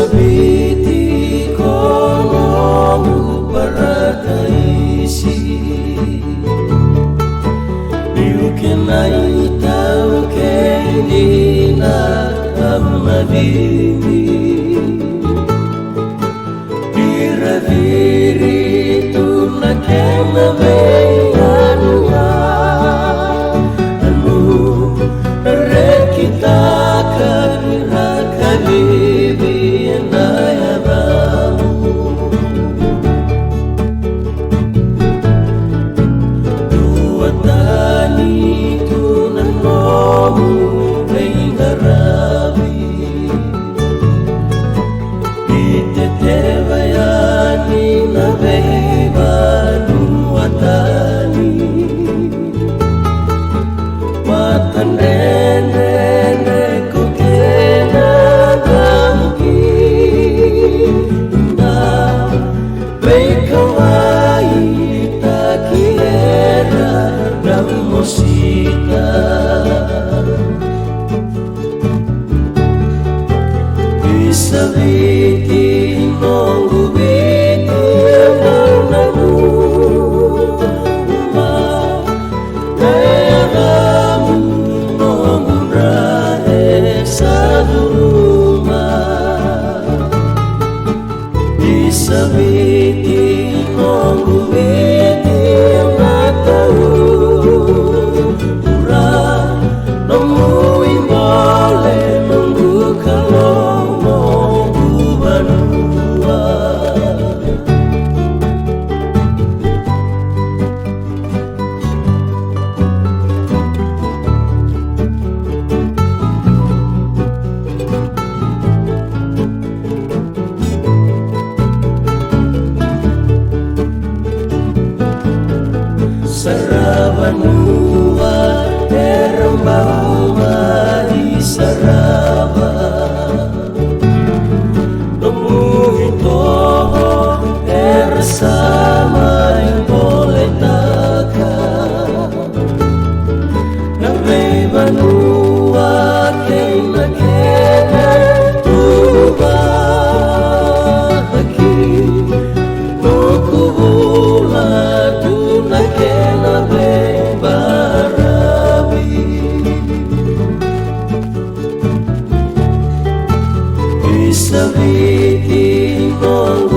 Isabiti kono paradaisi Yukenai tau kenina amadini Biraviri tunakena veyanya Anu rekita kalibi nayabamu Duatani tunanomu reingarabi Itetevayani nabeba duatani Matandene kokena damki Na Bekawai takiera damosita Isabiti nongu biti nanamu Ma Nayagamu nongu rahe saduruma Isabiti nongu biti natahu Ura nomu imbole nunggu kalau nunggu banua Sarabanua terembau di Saraba Nemu ito bersama yang boleh takkan Nabi banua kena ubah lagi Nuku bulan tunai kena barabi Isabiti nong